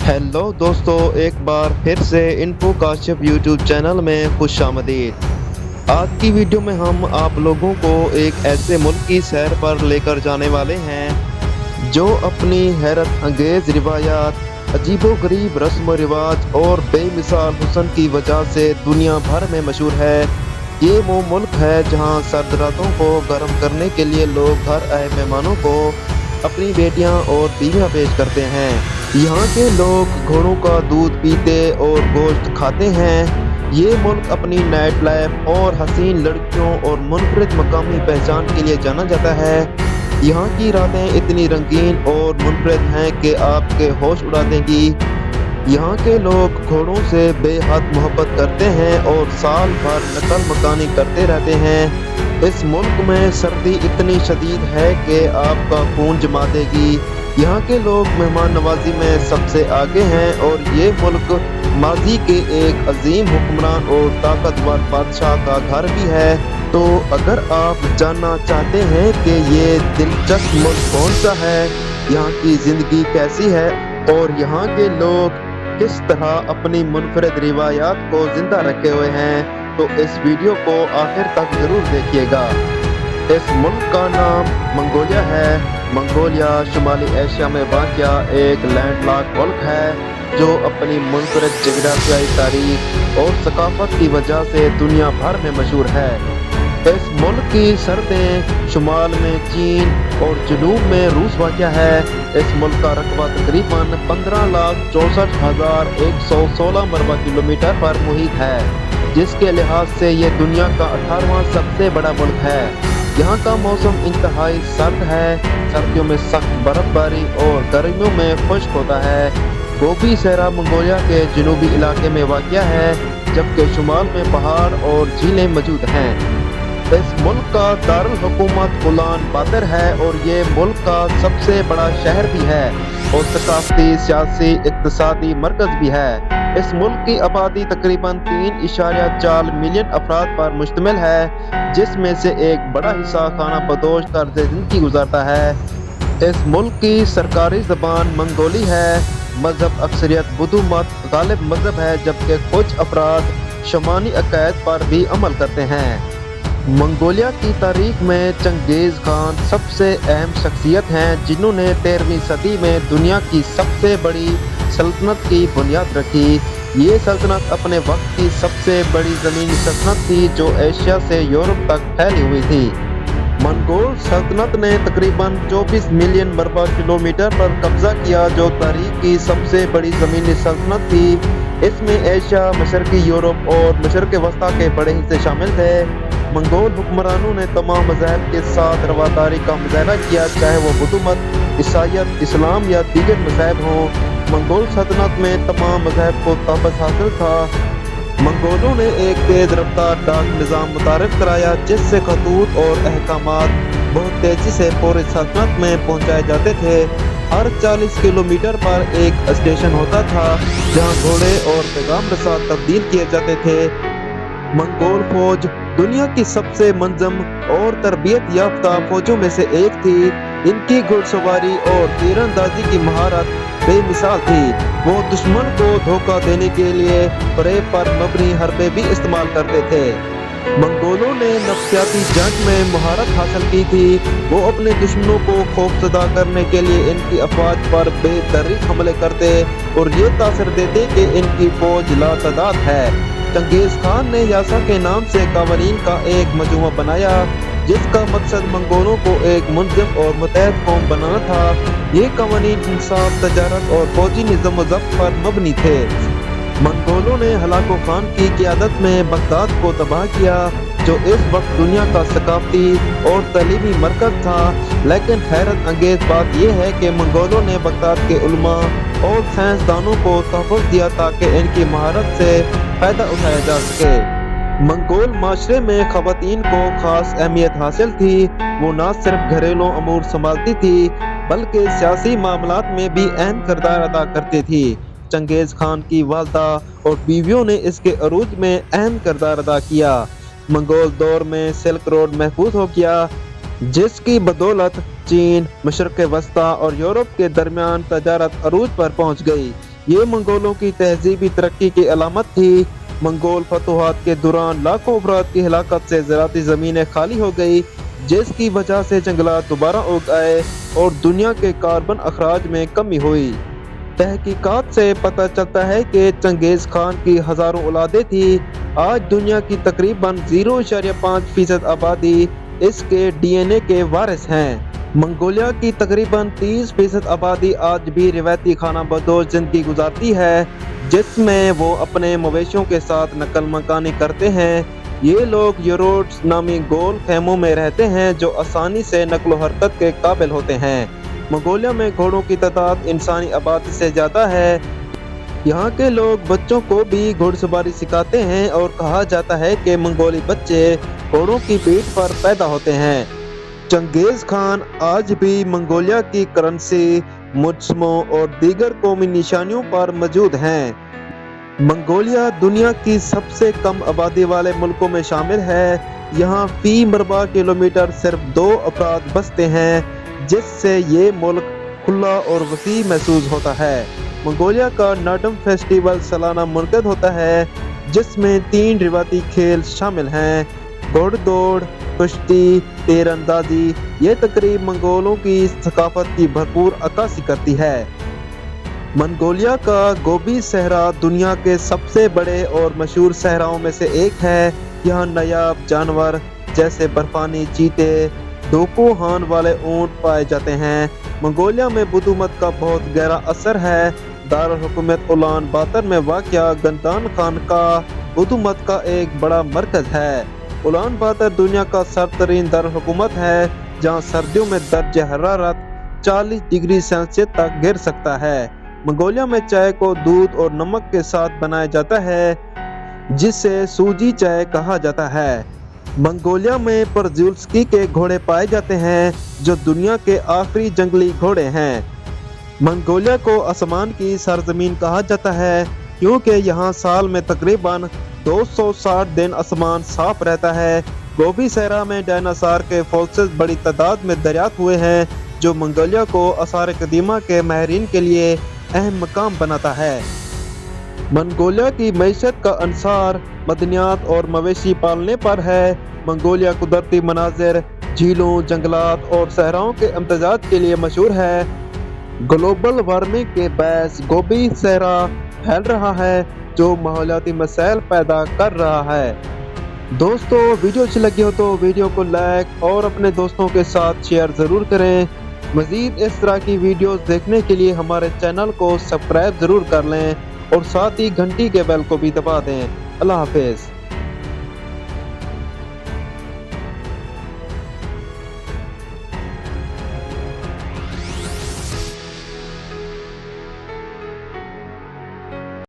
Hello दोस्तों, एक बार फिर से इन्फो काशिफ यूट्यूब चैनल में खुश आमदीद। आज की वीडियो में हम आप लोगों को एक ऐसे मुल्क की सैर पर लेकर जाने वाले हैं जो अपनी हैरत अंगेज रिवायात, अजीबोगरीब रस्म व रिवाज और बेमिसाल हुस्न की वजह से दुनिया भर में मशहूर है। ये वो मुल्क है जहाँ सर्द रातों को गर्म करने के लिए लोग घर आए मेहमानों को अपनी बेटियां और बीवियां पेश करते हैं। यहाँ के लोग घोड़ों का दूध पीते और गोश्त खाते हैं। ये मुल्क अपनी नाइट लाइफ और हसीन लड़कियों और मुनफरिद मकामी पहचान के लिए जाना जाता है। यहाँ की रातें इतनी रंगीन और मुनफरिद हैं कि आपके होश उड़ा देंगी। यहाँ के लोग घोड़ों से बेहद मोहब्बत करते हैं और साल भर नकल मकानी करते रहते हैं। इस मुल्क में सर्दी इतनी शदीद है कि आपका खून जमा देगी। यहाँ के लोग मेहमान नवाजी में सबसे आगे हैं और ये मुल्क माजी के एक अजीम हुक्मरान और ताकतवर बादशाह का घर भी है। तो अगर आप जानना चाहते हैं कि ये दिलचस्प मुल्क कौन सा है, यहाँ की ज़िंदगी कैसी है और यहाँ के लोग किस तरह अपनी मुनफरिद रिवायात को जिंदा रखे हुए हैं, तो इस वीडियो को आखिर तक जरूर देखिएगा। इस मुल्क का नाम मंगोलिया है। मंगोलिया शुमाली एशिया में वाक़या एक लैंडलॉक मुल्क है जो अपनी मुनफरिद जोग्राफियाई तारीख और सकाफत की वजह से दुनिया भर में मशहूर है। इस मुल्क की सरहदें शुमाल में चीन और जनूब में रूस वाक़या है। इस मुल्क का रकबा तकरीबन 15,64,116 मरबा किलोमीटर पर मुहित है, जिसके लिहाज से ये दुनिया का 18वां सबसे बड़ा मुल्क है। यहाँ का मौसम इंतहाई सर्द है। सर्दियों में सख्त बर्फबारी और गर्मियों में खुश्क होता है। गोबी सहरा मंगोलिया के जनूबी इलाके में वाक़या है, जबकि शुमाल में पहाड़ और झीलें मौजूद हैं। इस मुल्क का दारुल हुकूमत उलान बातर है और ये मुल्क का सबसे बड़ा शहर भी है और सकाफती, सियासी, इक्तिसादी मरकज भी है। इस मुल्क की आबादी तकरीबन 3.4 मिलियन अफराद पर मुश्तमिल है, जिसमें से एक बड़ा हिस्सा खाना बदोश तर्ज ज़िंदगी गुजारता है। इस मुल्क की सरकारी ज़बान मंगोली है। मजहब अक्सरियत बुद्ध मत गालिब मजहब है, जबकि कुछ अफराद शमानी अकायद पर भी अमल करते हैं। मंगोलिया की तारीख में चंगेज़ खान सबसे अहम शख्सियत हैं, जिन्होंने 13वीं सदी में दुनिया की सबसे बड़ी सल्तनत की बुनियाद रखी। ये सल्तनत अपने वक्त की सबसे बड़ी ज़मीनी सल्तनत थी जो एशिया से यूरोप तक फैली हुई थी। मंगोल सल्तनत ने तकरीबन 24 मिलियन मरबा किलोमीटर पर कब्जा किया, जो तारीख की सबसे बड़ी ज़मीनी सल्तनत थी। इसमें एशिया, मशरकी यूरोप और मशरक़ वस्ता के बड़े हिस्से शामिल थे। मंगोल हुक्मरानों ने तमाम मज़ाहब के साथ रवादारी का मुजाहरा किया, चाहे वो बुद्ध मत, ईसाईयत, इस्लाम या दीगर मज़ाहब हों। मंगोल सल्तनत में तमाम मज़ाहब को तहफ़्फ़ुज़ हासिल था। मंगोलों ने एक तेज़ रफ्तार डाक निज़ाम मुतारिफ कराया, जिससे खतूत और अहकामात बहुत तेज़ी से पूरी सल्तनत में पहुँचाए जाते थे। हर 40 किलोमीटर पर एक स्टेशन होता था जहाँ घोड़े और पैगाम रसा तब्दील किए जाते थे। मंगोल फौज दुनिया की सबसे मंजम और तरबियत याफ्ता फौजों में से एक थी। इनकी घुड़सवारी और तीरंदाजी की महारत बेमिसाल थी। वो दुश्मन को धोखा देने के लिए फरेब पर मबनी हरबे भी इस्तेमाल करते थे। मंगोलों ने नफ्सियाती जंग में महारत हासिल की थी। वो अपने दुश्मनों को खौफजदा करने के लिए इनकी अफवाज पर बेदर्रिक हमले करते और ये तासर देते कि इनकी फौज लातादाद है। चंगेज़ खान ने यासा के नाम से कवानीन का एक मजमूआ बनाया, जिसका मकसद मंगोलों को एक मुनज़्ज़म और मुत्तहद कौम बनाना था। ये कवानीन इंसाफ, तजारत और फौजी निज़ाम व ज़ब्त पर मबनी थे। मंगोलों ने हलाको खान की क़ियादत में बगदाद को तबाह किया, जो इस वक्त दुनिया का सकाफती और तलीमी मरकज़ था। लेकिन हैरत अंगेज़ बात यह है कि मंगोलों ने बगदाद के उलमा और साइंसदानों को तहफ़्फ़ुज़ दिया ताकि इनकी महारत से फ़ायदा उठाया जा सके। मंगोल माशरे में ख़वातीन को ख़ास अहमियत हासिल थी। वो न सिर्फ घरेलू अमूर संभालती थी, बल्कि सियासी मामलात में भी अहम किरदार अदा करती थी। चंगेज़ खान की वालदा और बीवियों ने इसके अरूज में अहम किरदार अदा किया। मंगोल दौर में सिल्क रोड महफूज हो गया, जिसकी बदौलत चीन, मशरक़ वस्ता और यूरोप के दरमियान तजारत अरूज पर पहुंच गई। ये मंगोलों की तहजीबी तरक्की की अलामत थी। मंगोल फतूहात के दौरान लाखों अफराद की हिलाकत से ज़राती ज़मीनें खाली हो गई, जिसकी वजह से जंगलात दोबारा उग आए और दुनिया के कार्बन अखराज में कमी हुई। तहकीकात से पता चलता है कि चंगेज़ खान की हज़ारों औलादें थी। आज दुनिया की तकरीबन 0.5% आबादी इसके डीएनए के वारिस हैं। मंगोलिया की तकरीबन 30% आबादी आज भी रिवायती खाना बदोश ज़िंदगी गुजारती है, जिसमें वो अपने मवेशियों के साथ नकल मकानी करते हैं। ये लोग योरोट्स नामी गोल खेमों में रहते हैं जो आसानी से नकलो हरकत के काबिल होते हैं। मंगोलिया में घोड़ों की तादाद इंसानी आबादी से ज़्यादा है। यहाँ के लोग बच्चों को भी घुड़सवारी सिखाते हैं और कहा जाता है कि मंगोली बच्चे घोड़ों की पीठ पर पैदा होते हैं। चंगेज़ खान आज भी मंगोलिया की करेंसी, मुजस्मों और दीगर कौमी निशानियों पर मौजूद हैं। मंगोलिया दुनिया की सबसे कम आबादी वाले मुल्कों में शामिल है। यहाँ फी मरबा किलोमीटर सिर्फ 2 अफराद बसते हैं, जिससे ये मुल्क खुला और वसी महसूस होता है। मंगोलिया का नाडम फेस्टिवल सालाना मुनक़द होता है, जिसमें 3 रिवायती खेल शामिल हैं: घोड़दौड़, कुश्ती, तीरंदाजी। ये तकरीब मंगोलों की सकाफत की भरपूर अक्कासी करती है। मंगोलिया का गोबी सहरा दुनिया के सबसे बड़े और मशहूर सहराओं में से एक है। यहाँ नायाब जानवर जैसे बर्फानी चीते, दोकोहान वाले ऊंट पाए जाते हैं। मंगोलिया में बुद्ध मत का बहुत गहरा असर है। दारुल हुकूमत उलान बातर में वाक़या गंदान खानकाह बुद्ध मत का एक बड़ा मरकज है। उलान बातर दुनिया का सर्द तरीन दारुल हुकूमत है, जहाँ सर्दियों में दर्ज हरारत 40 डिग्री सेल्सियस तक गिर सकता है। मंगोलिया में चाय को दूध और नमक के साथ बनाया जाता है, जिसे सूजी चाय कहा जाता है। मंगोलिया में परज्युल्स्की के घोड़े पाए जाते हैं, जो दुनिया के आखिरी जंगली घोड़े हैं। मंगोलिया को आसमान की सरजमीन कहा जाता है, क्योंकि यहाँ साल में तकरीबन 260 दिन आसमान साफ रहता है। गोबी सहरा में डायनासोर के फॉसिल्स बड़ी तादाद में दरियाफ्त हुए हैं, जो मंगोलिया को आसार कदीमा के माहिरीन के लिए अहम मकाम बनाता है। मंगोलिया की मईशत का अंसार मदनियात और मवेशी पालने पर है। मंगोलिया कुदरती मनाजिर, झीलों, जंगलात और सहराओं के इम्तिजाज के लिए मशहूर है। ग्लोबल वार्मिंग के बायस गोबी सहरा फैल रहा है, जो माहौलियाती मसाइल पैदा कर रहा है। दोस्तों, वीडियो अच्छी लगी हो तो वीडियो को लाइक और अपने दोस्तों के साथ शेयर ज़रूर करें। मज़ीद इस तरह की वीडियोस देखने के लिए हमारे चैनल को सब्सक्राइब ज़रूर कर लें और साथ ही घंटी के बेल को भी दबा दें। अल्लाह हाफिज़।